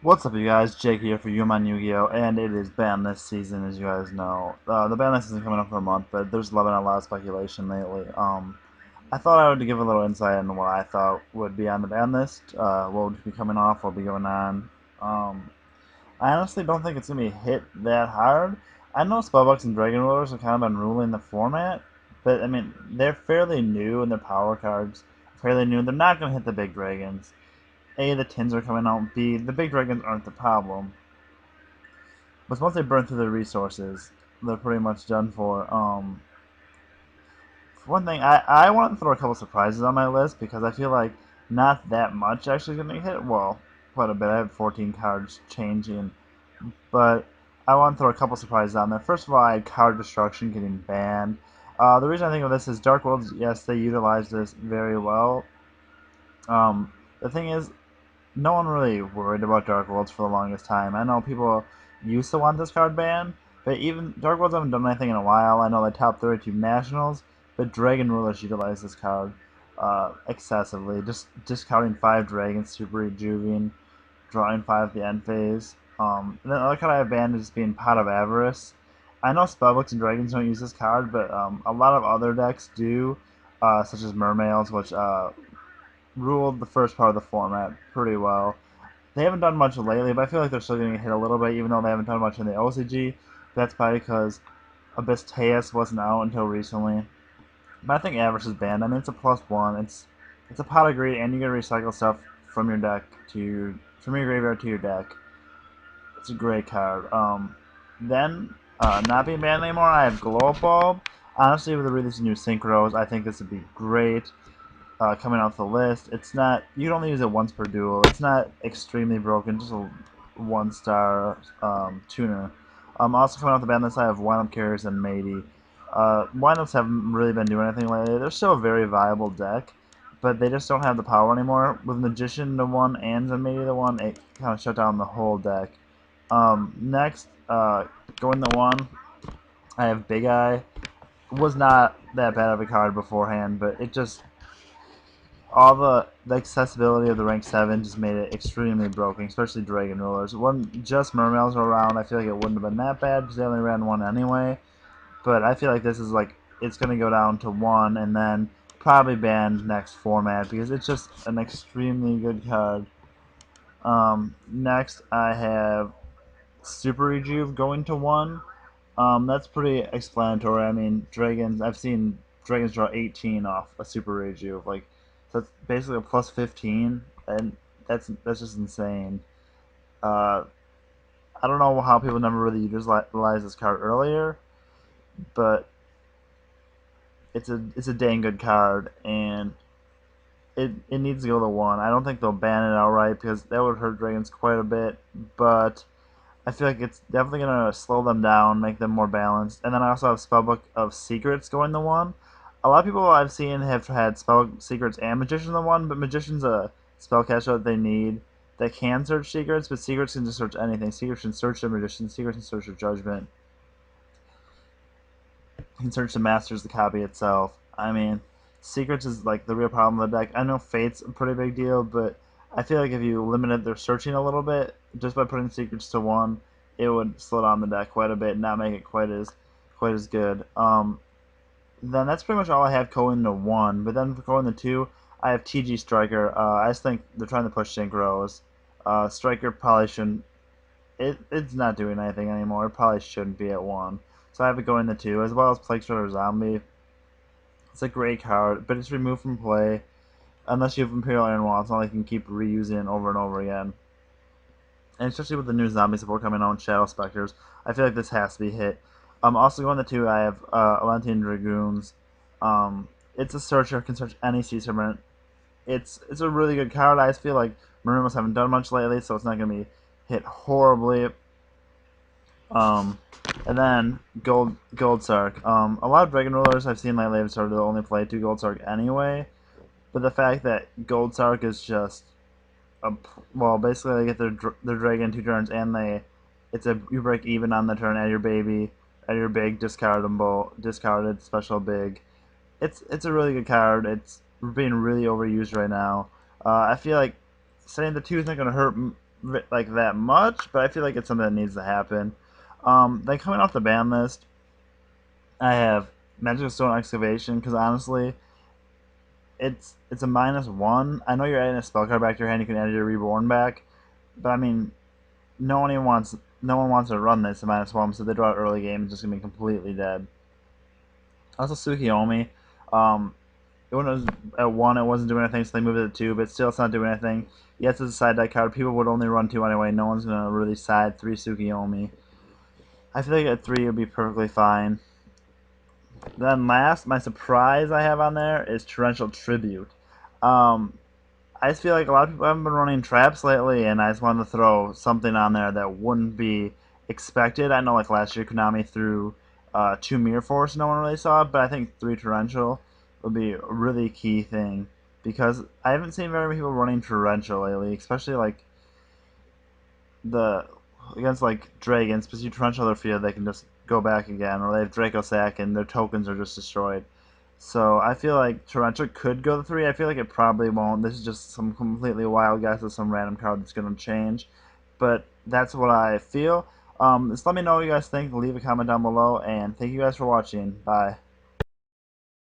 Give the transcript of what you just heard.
What's up, you guys? Jake here for Yugioh, and it is Banlist season, as you guys know. The Banlist isn't coming up for a month, but there's been a lot of speculation lately. I thought I would give a little insight into what I thought would be on the Banlist, what would be coming off, what would be going on. Um, I honestly don't think it's going to be hit that hard. I know Spellbooks and Dragon Rulers have kind of been ruling the format, but I mean, they're fairly new and their power cards fairly new. They're not going to hit the big dragons. A, the tins are coming out. B, the big dragons aren't the problem. But once they burn through their resources, they're pretty much done for. For one thing, I want to throw a couple surprises on my list because I feel like not that much actually going to hit. Well, quite a bit. I have 14 cards changing, but I want to throw a couple surprises on there. First of all, I had card destruction getting banned. The reason I think of this is Dark Worlds. Yes, they utilize this very well. The thing is, no one really worried about Dark Worlds for the longest time. I know people used to want this card banned, but even Dark Worlds haven't done anything in a while. I know they top 32 nationals, but Dragon Rulers utilize this card excessively. Just discounting 5 dragons, super rejuvenating, drawing 5 at the end phase. And then another card I have banned is being Pot of Avarice. I know Spellbooks and Dragons don't use this card, but a lot of other decks do, such as Mermails, which ruled the first part of the format pretty well. They haven't done much lately, but I feel like they're still going to hit a little bit, even though they haven't done much in the OCG. That's probably because Abyss Teus wasn't out until recently. But I think Avarice is banned. I mean, it's a +1. It's a pot of greed, and you can recycle stuff from your deck from your graveyard to your deck. It's a great card. Then not being banned anymore, I have Glow Up Bulb. Honestly, with the release of new synchros, I think this would be great. Coming off the list. It's not, you can only use it once per duel. It's not extremely broken, just a 1-star tuner. Also coming off the band list, I have Windup Carriers and Matey. Windups haven't really been doing anything lately. They're still a very viable deck, but they just don't have the power anymore. With Magician to 1 and Matey to 1, it kind of shut down the whole deck. Next, going to 1, I have Big Eye. Was not that bad of a card beforehand, but it just all the accessibility of the rank 7 just made it extremely broken, especially Dragon Rulers. When just Mermails were around, I feel like it wouldn't have been that bad because they only ran 1 anyway. But I feel like this is like, it's going to go down to 1 and then probably banned next format because it's just an extremely good card. Next, I have Super Rejuve going to 1. That's pretty explanatory. I mean, I've seen Dragons draw 18 off a Super Rejuve. Like, so it's basically a +15, and that's just insane. Uh, I don't know how people never really utilized this card earlier, but it's a dang good card, and it needs to go to 1. I don't think they'll ban it outright because that would hurt Dragons quite a bit, but I feel like it's definitely going to slow them down, make them more balanced. And then I also have Spellbook of Secrets going to 1. A lot of people I've seen have had Spellbook Secrets and Magician to 1, but Magician's a spellcaster that they need that can search Secrets, but Secrets can just search anything. Secrets can search the Magician, Secrets can search the Judgment, can search the Masters, the copy itself. I mean, Secrets is like the real problem of the deck. I know Fate's a pretty big deal, but I feel like if you limited their searching a little bit, just by putting Secrets to 1, it would slow down the deck quite a bit and not make it quite as good. Then that's pretty much all I have going to 1. But then for going to 2, I have TG Striker. I just think they're trying to push synchros. Striker probably shouldn't. It's not doing anything anymore. It probably shouldn't be at 1. So I have it going to 2, as well as Plague Strider Zombie. It's a great card, but it's removed from play. Unless you have Imperial Iron Wall, it's not like you can keep reusing it over and over again. And especially with the new zombie support coming out, Shadow Specters, I feel like this has to be hit. Also going to 2, I have Atlantean Dragoons. It's a searcher, can search any sea serpent. It's a really good card. I just feel like Marinos haven't done much lately, so it's not going to be hit horribly. And then Gold Sark. A lot of Dragon Rulers I've seen lately have started to only play 2 Gold Sark anyway. But the fact that Gold Sark is just well, basically they get their dragon 2 turns, and you break even on the turn at your big discarded special big. It's a really good card. It's being really overused right now. I feel like setting the 2 is not going to hurt like that much, but I feel like it's something that needs to happen. Then coming off the ban list, I have Magic Stone Excavation because honestly, it's a -1. I know you're adding a spell card back to your hand. You can add your Reborn back, but I mean, no one wants to run this at -1, so they draw it early game. It's just gonna be completely dead. Also, Tsukiyomi. Um, when it was at 1, it wasn't doing anything, so they moved it to 2, but still it's not doing anything. Yes, it's a side deck card. People would only run 2 anyway. No one's going to really side 3 Tsukiyomi. I feel like at 3 it would be perfectly fine. Then last, my surprise I have on there is Torrential Tribute. Um, I just feel like a lot of people haven't been running traps lately, and I just wanted to throw something on there that wouldn't be expected. I know like last year Konami threw 2 Mirror Force, no one really saw it, but I think 3 Torrential would be a really key thing because I haven't seen very many people running Torrential lately, especially like the against like dragons, because you torrential their field, they can just go back again, or they have Draco Sack and their tokens are just destroyed. So I feel like Torrential could go to 3. I feel like it probably won't. This is just some completely wild guess with some random card that's going to change. But that's what I feel. Just let me know what you guys think. Leave a comment down below, and thank you guys for watching. Bye.